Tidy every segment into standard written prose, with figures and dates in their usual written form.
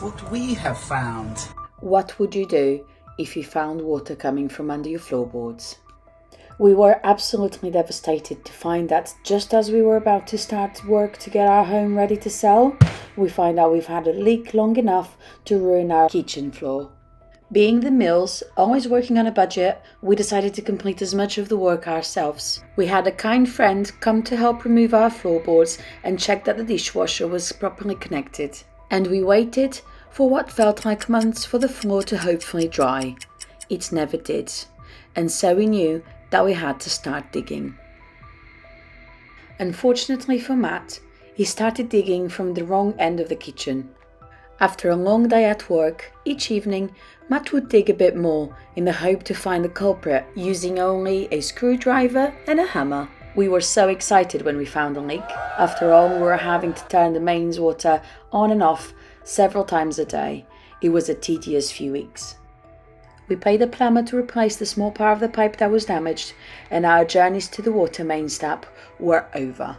what we have found. What would you do if you found water coming from under your floorboards? We were absolutely devastated to find that just as we were about to start work to get our home ready to sell, we find out we've had a leak long enough to ruin our kitchen floor. Being the Mills, always working on a budget, we decided to complete as much of the work ourselves. We had a kind friend come to help remove our floorboards and check that the dishwasher was properly connected. And we waited for what felt like months for the floor to hopefully dry. It never did. And so we knew that we had to start digging. Unfortunately for Matt, he started digging from the wrong end of the kitchen. After a long day at work, each evening, Matt would dig a bit more in the hope to find the culprit using only a screwdriver and a hammer. We were so excited when we found a leak. After all, we were having to turn the mains water on and off several times a day. It was a tedious few weeks. We paid a plumber to replace the small part of the pipe that was damaged, and our journeys to the water mains tap were over.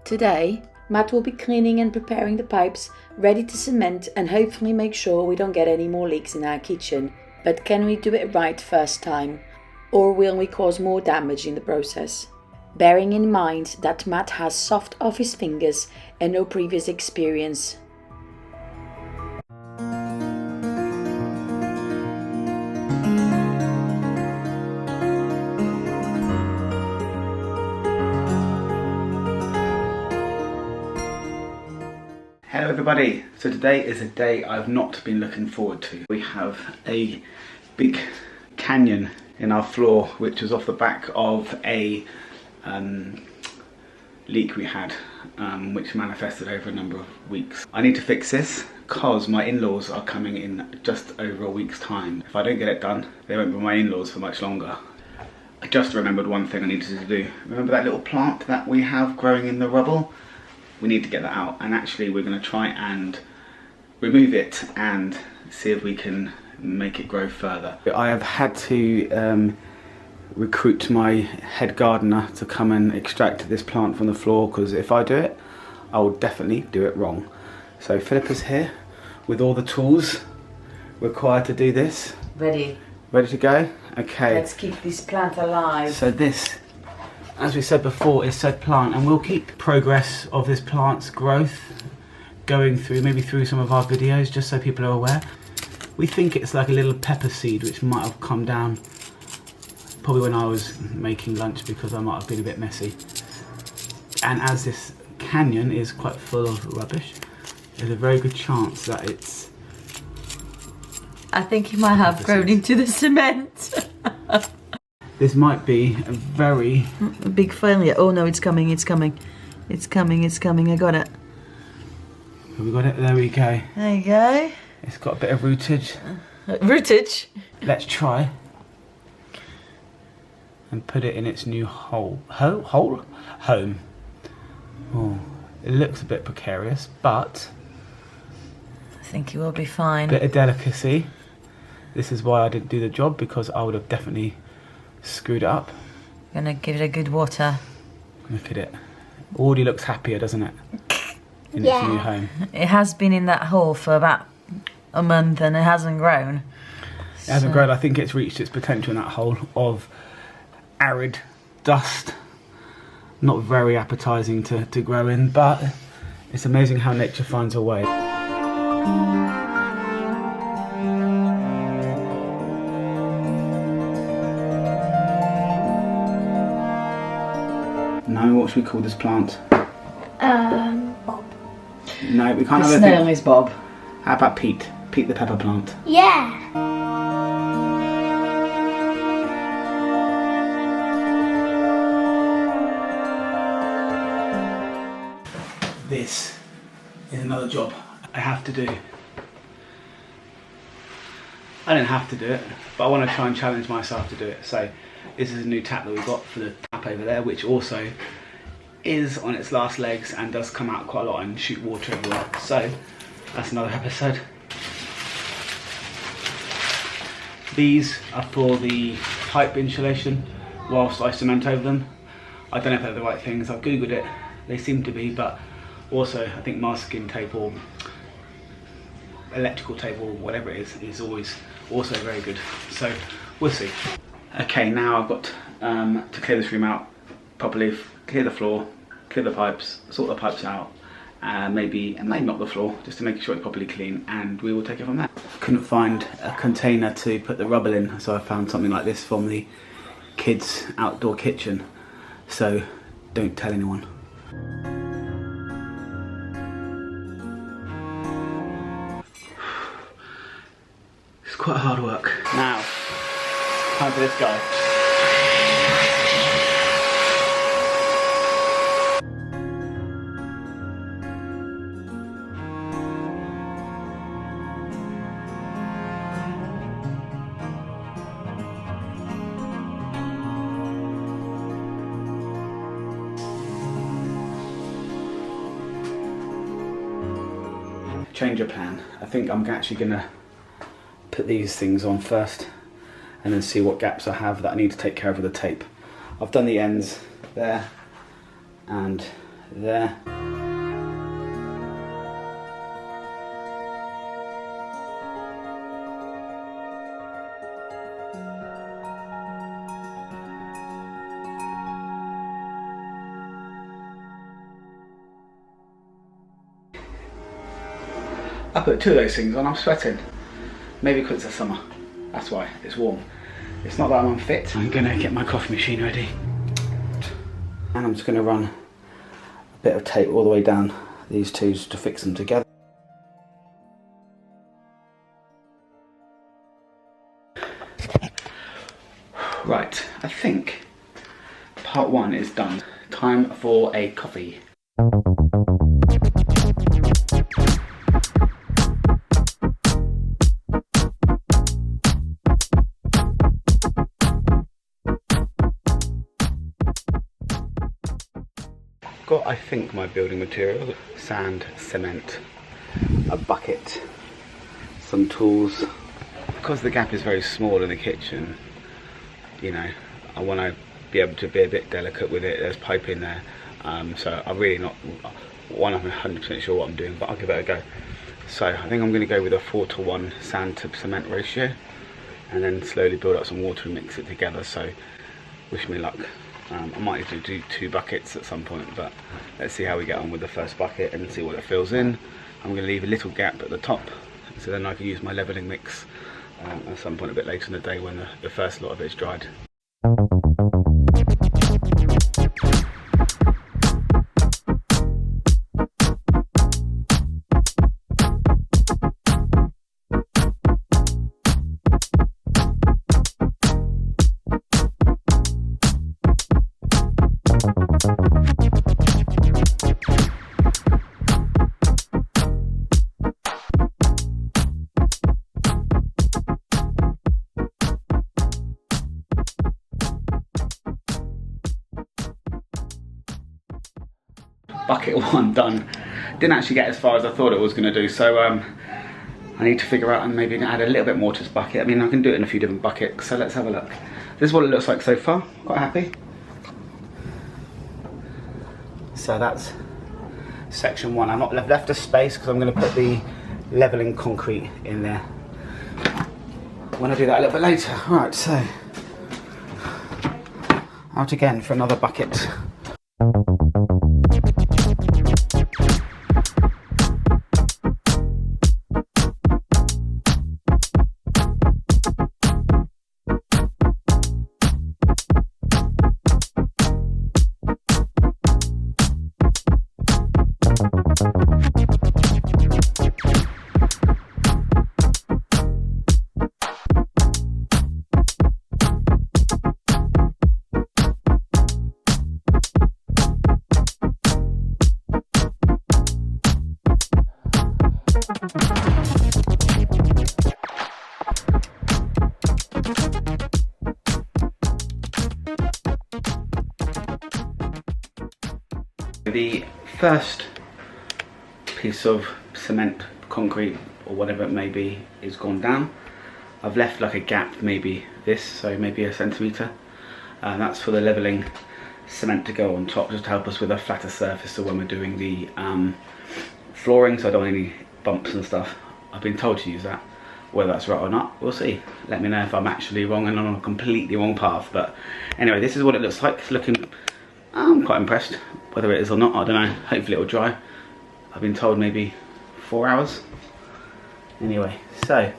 Today, Matt will be cleaning and preparing the pipes, ready to cement and hopefully make sure we don't get any more leaks in our kitchen. But can we do it right first time? Or will we cause more damage in the process? Bearing in mind that Matt has soft off his fingers and no previous experience. Hello everybody, so today is a day I've not been looking forward to. We have a big canyon in our floor which was off the back of a leak we had which manifested over a number of weeks. I need to fix this because my in-laws are coming in just over a week's time. If I don't get it done, they won't be my in-laws for much longer. I just remembered one thing I needed to do. Remember that little plant that we have growing in the rubble? We need to get that out, and actually we're going to try and remove it and see if we can make it grow further. I have had to recruit my head gardener to come and extract this plant from the floor, because if I do it, I will definitely do it wrong. So Philippa's here with all the tools required to do this. Ready to go? Okay. Let's keep this plant alive. So this, as we said before, is said plant, and we'll keep progress of this plant's growth going through, maybe through some of our videos, just so people are aware. We think it's like a little pepper seed which might have come down probably when I was making lunch, because I might have been a bit messy. And as this canyon is quite full of rubbish, there's a very good chance that it's... I think it might have grown into the cement. This might be a very... A big failure. Oh no, it's coming, it's coming. It's coming, it's coming, I got it. Have we got it? There we go. There you go. It's got a bit of rootage. Rootage? Let's try and put it in its new home. Oh, it looks a bit precarious, but I think it will be fine. Bit of delicacy. This is why I didn't do the job, because I would have definitely screwed it up. Gonna give it a good water. Look at it. Already looks happier, doesn't it? In its new home. It has been in that hole for about a month and it hasn't grown. It hasn't grown. I think it's reached its potential in that hole of arid dust. Not very appetizing to grow in, but it's amazing how nature finds a way. Now, what should we call this plant? Bob. No, we can't have The a snail is Bob. How about Pete? Pete the pepper plant. Yeah. This is another job I have to do. I don't have to do it, but I want to try and challenge myself to do it. So this is a new tap that we've got for the tap over there, which also is on its last legs and does come out quite a lot and shoot water everywhere. So that's another episode. These are for the pipe insulation whilst I cement over them. I don't know if they're the right things. I've googled it. They seem to be, but also I think masking tape or electrical table, whatever it is always also very good. So we'll see. Okay, now I've got to clear this room out properly, clear the floor, clear the pipes, sort the pipes out, maybe mop the floor just to make sure it's properly clean, and we will take it from there. Couldn't find a container to put the rubble in, so I found something like this from the kids' outdoor kitchen. So don't tell anyone. It's quite hard work. Now, time for this guy. Change of plan. I think I'm actually gonna put these things on first and then see what gaps I have that I need to take care of with the tape. I've done the ends there and there. I put 2 of those things on, I'm sweating. Maybe because it's summer, that's why, it's warm. It's not that I'm unfit. I'm gonna get my coffee machine ready. And I'm just gonna run a bit of tape all the way down these two to fix them together. Right, I think part 1 is done. Time for a coffee. Got, I think, my building materials: sand, cement, a bucket, some tools. Because the gap is very small in the kitchen, you know, I want to be able to be a bit delicate with it. There's pipe in there, so I'm really not 100% sure what I'm doing, but I'll give it a go. So I think I'm going to go with a 4:1 sand to cement ratio, and then slowly build up some water and mix it together. So wish me luck. I might need to do 2 buckets at some point, but let's see how we get on with the first bucket and see what it fills in. I'm going to leave a little gap at the top, so then I can use my levelling mix at some point a bit later in the day when the first lot of it's dried. Bucket 1 done. Didn't actually get as far as I thought it was going to do, so I need to figure out and maybe add a little bit more to this bucket. I mean, I can do it in a few different buckets, so let's have a look. This is what it looks like so far. Quite happy. So that's section 1. I've not left a space because I'm going to put the levelling concrete in there when I do that a little bit later. Right, so out again for another bucket. The first piece of cement, concrete, or whatever it may be, is gone down. I've left like a gap, maybe this, so maybe a centimetre. That's for the levelling cement to go on top, just to help us with a flatter surface, so when we're doing the flooring, so I don't want any bumps and stuff I've been told to use that. Whether that's right or not, we'll see. Let me know if I'm actually wrong and I'm on a completely wrong path. But anyway, this is what it looks like. It's looking, I'm quite impressed. Whether it is or not, I don't know. Hopefully it'll dry. I've been told maybe 4 hours. Anyway, so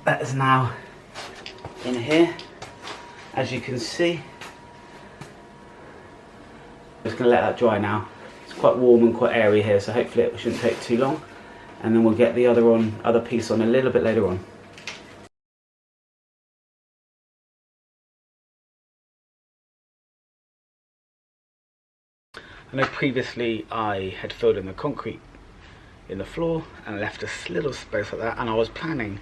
that is now in here. As you can see, I'm just going to let that dry now. It's quite warm and quite airy here, so hopefully it shouldn't take too long. And then we'll get the other piece on a little bit later on. I know previously I had filled in the concrete in the floor and left a little space like that, and I was planning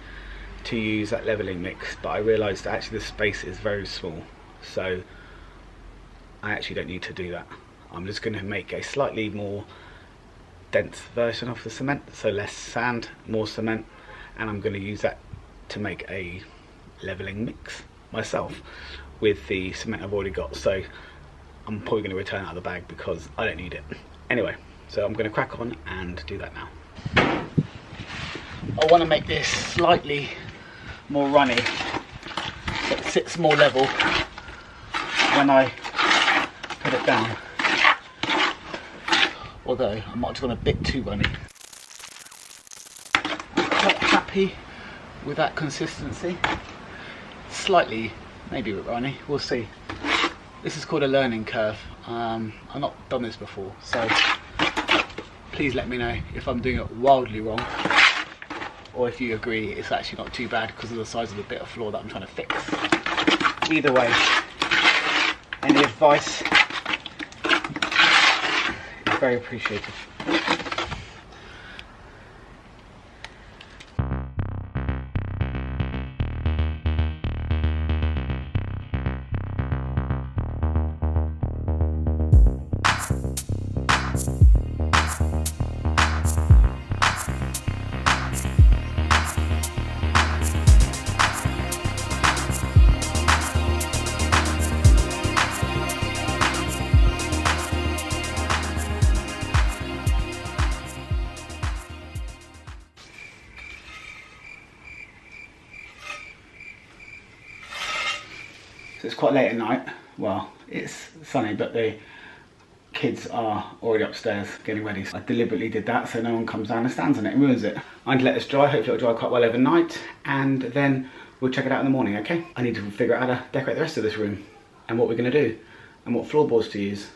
to use that levelling mix, but I realised that actually the space is very small, so I actually don't need to do that. I'm just going to make a slightly more dense version of the cement, so less sand, more cement, and I'm going to use that to make a levelling mix myself with the cement I've already got. So I'm probably going to return it out of the bag because I don't need it. Anyway, so I'm going to crack on and do that now. I want to make this slightly more runny, so it sits more level when I put it down. Although I might have gone a bit too runny. Quite happy with that consistency. Slightly, maybe a bit runny, we'll see. This is called a learning curve. I've not done this before, so please let me know if I'm doing it wildly wrong, or if you agree it's actually not too bad because of the size of the bit of floor that I'm trying to fix. Either way, any advice is very appreciated. So it's quite late at night. Well, it's sunny, but the kids are already upstairs getting ready. So I deliberately did that so no one comes down and stands on it and ruins it. I'm gonna let this dry, hopefully it'll dry quite well overnight, and then we'll check it out in the morning, okay? I need to figure out how to decorate the rest of this room and what we're gonna do and what floorboards to use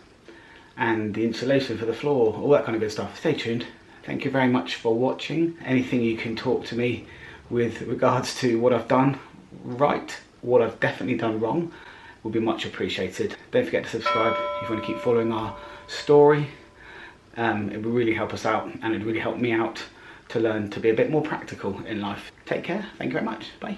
and the insulation for the floor, all that kind of good stuff. Stay tuned. Thank you very much for watching. Anything you can talk to me with regards to what I've done right, what I've definitely done wrong, will be much appreciated. Don't forget to subscribe if you want to keep following our story. It will really help us out, and it really help me out to learn to be a bit more practical in life. Take care. Thank you very much. Bye.